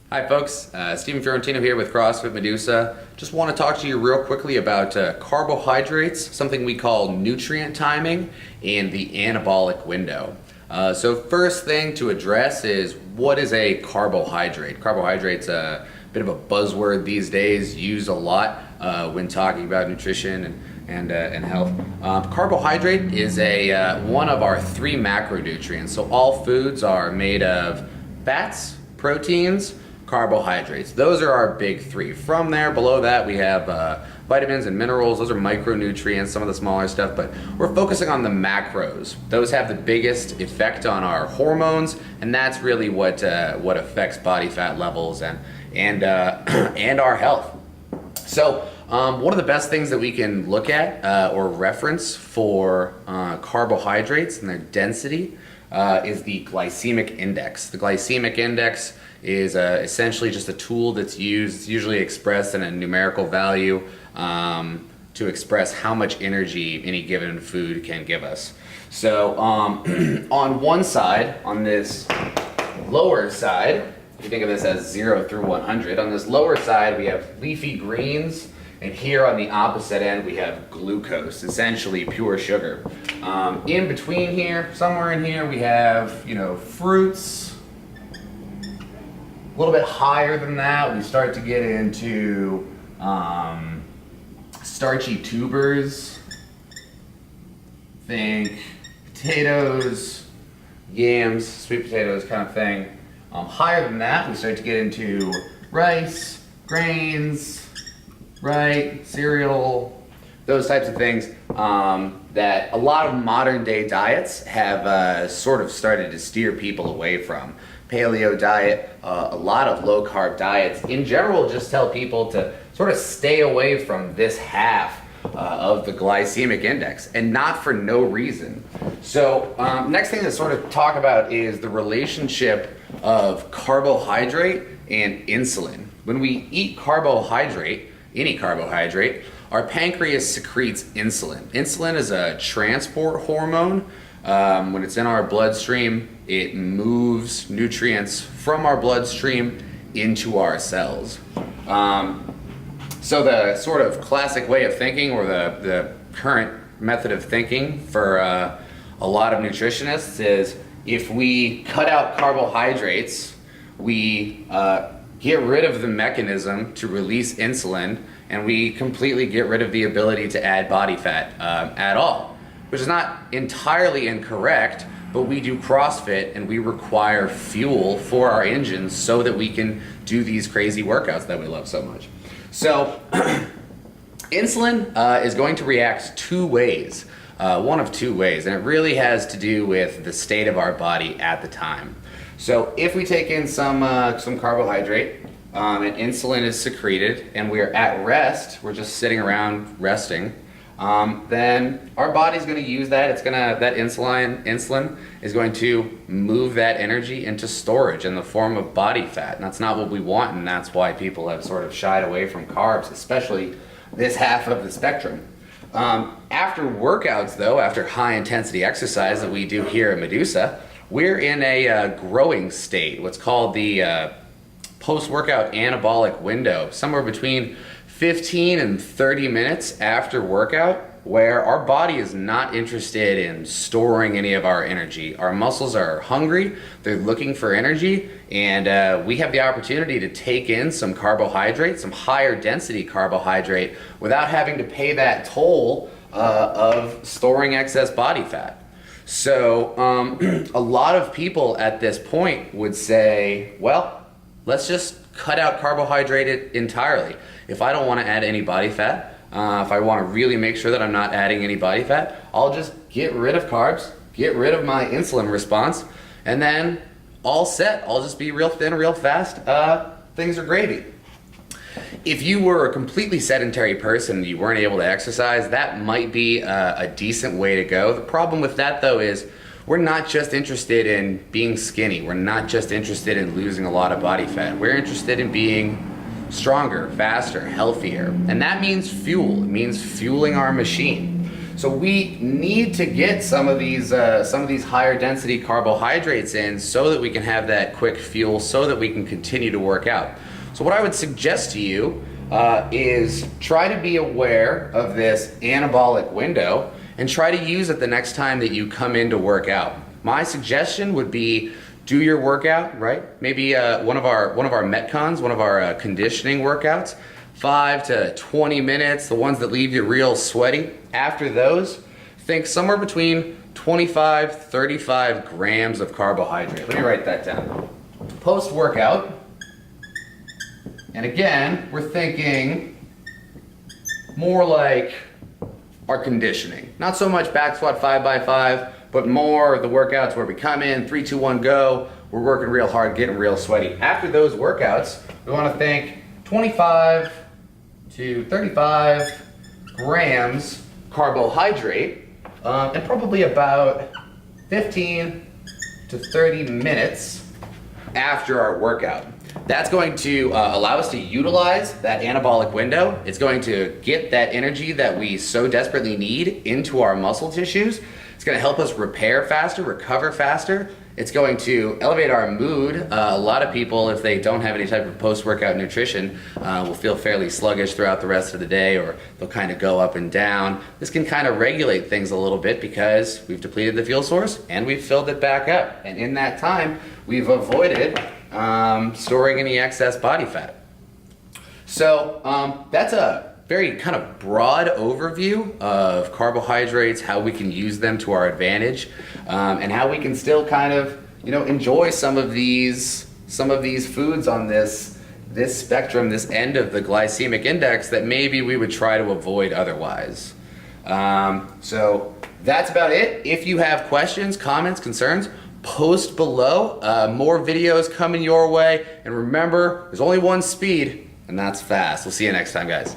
Hi folks, Stephen Fiorentino here with CrossFit Medusa. Just want to talk to you real quickly about carbohydrates, something we call nutrient timing, and the anabolic window. So first thing to address is, what is a carbohydrate? Carbohydrate's a bit of a buzzword these days, used a lot when talking about nutrition and health. Carbohydrate is one of our three macronutrients. So all foods are made of fats, proteins, carbohydrates. Those are our big three. From there, below that, we have vitamins and minerals. Those are micronutrients, some of the smaller stuff, but we're focusing on the macros. Those have the biggest effect on our hormones, and that's really what affects body fat levels and our health. So one of the best things that we can look at or reference for carbohydrates and their density is the glycemic index. The glycemic index is essentially just a tool that's used, it's usually expressed in a numerical value to express how much energy any given food can give us. So on one side, on this lower side, if you think of this as 0 through 100, on this lower side we have leafy greens, and here on the opposite end we have glucose, essentially pure sugar. In between here, somewhere in here, we have, fruits. A little bit higher than that, we start to get into starchy tubers. Think potatoes, yams, sweet potatoes kind of thing. Higher than that, we start to get into rice, grains, right, cereal, those types of things that a lot of modern day diets have sort of started to steer people away from. Paleo diet, a lot of low carb diets in general just tell people to sort of stay away from this half of the glycemic index, and not for no reason. So next thing to sort of talk about is the relationship of carbohydrate and insulin. When we eat carbohydrate, any carbohydrate, our pancreas secretes insulin. Insulin is a transport hormone. When it's in our bloodstream, it moves nutrients from our bloodstream into our cells. So the sort of classic way of thinking, or the current method of thinking for a lot of nutritionists, is if we cut out carbohydrates, we get rid of the mechanism to release insulin, and we completely get rid of the ability to add body fat at all, which is not entirely incorrect, but we do CrossFit and we require fuel for our engines so that we can do these crazy workouts that we love so much. So insulin is going to react two ways, one of two ways, and it really has to do with the state of our body at the time. So if we take in some carbohydrate, and insulin is secreted, and we're at rest, we're just sitting around resting, then our body's going to use that. That insulin is going to move that energy into storage in the form of body fat. And that's not what we want, and that's why people have sort of shied away from carbs, especially this half of the spectrum. After workouts, though, after high intensity exercise that we do here at Medusa, we're in a growing state, what's called the post-workout anabolic window, somewhere between 15 and 30 minutes after workout, where our body is not interested in storing any of our energy. Our muscles are hungry, they're looking for energy, and we have the opportunity to take in some carbohydrate, some higher density carbohydrate, without having to pay that toll of storing excess body fat. So a lot of people at this point would say, well, let's just cut out carbohydrate entirely. If I don't want to add any body fat, if I want to really make sure that I'm not adding any body fat, I'll just get rid of carbs, get rid of my insulin response, and then all set. I'll just be real thin, real fast. Things are gravy. If you were a completely sedentary person and you weren't able to exercise, that might be a decent way to go. The problem with that, though, is we're not just interested in being skinny. We're not just interested in losing a lot of body fat. We're interested in being stronger, faster, healthier. And that means fuel. It means fueling our machine. So we need to get some of these higher density carbohydrates in so that we can have that quick fuel, so that we can continue to work out. So what I would suggest to you is try to be aware of this anabolic window and try to use it the next time that you come in to work out. My suggestion would be do your workout, right? Maybe one of our Metcons, one of our conditioning workouts, 5 to 20 minutes, the ones that leave you real sweaty. After those, think somewhere between 25, 35 grams of carbohydrate. Let me write that down. Post-workout, and again, we're thinking more like our conditioning. Not so much back squat 5x5, but more the workouts where we come in, 3, 2, 1, go. We're working real hard, getting real sweaty. After those workouts, we want to think 25 to 35 grams carbohydrate, and probably about 15 to 30 minutes after our workout. That's going to allow us to utilize that anabolic window. It's going to get that energy that we so desperately need into our muscle tissues. It's going to help us repair faster, recover faster. It's going to elevate our mood. A lot of people, if they don't have any type of post-workout nutrition, will feel fairly sluggish throughout the rest of the day, or they'll kind of go up and down. This can kind of regulate things a little bit because we've depleted the fuel source and we've filled it back up. And in that time, we've avoided storing any excess body fat. So that's a very kind of broad overview of carbohydrates, how we can use them to our advantage, and how we can still kind of, enjoy some of these foods on this spectrum, this end of the glycemic index that maybe we would try to avoid otherwise. So that's about it. If you have questions, comments, concerns, post below. More videos coming your way. And remember, there's only one speed, and that's fast. We'll see you next time, guys.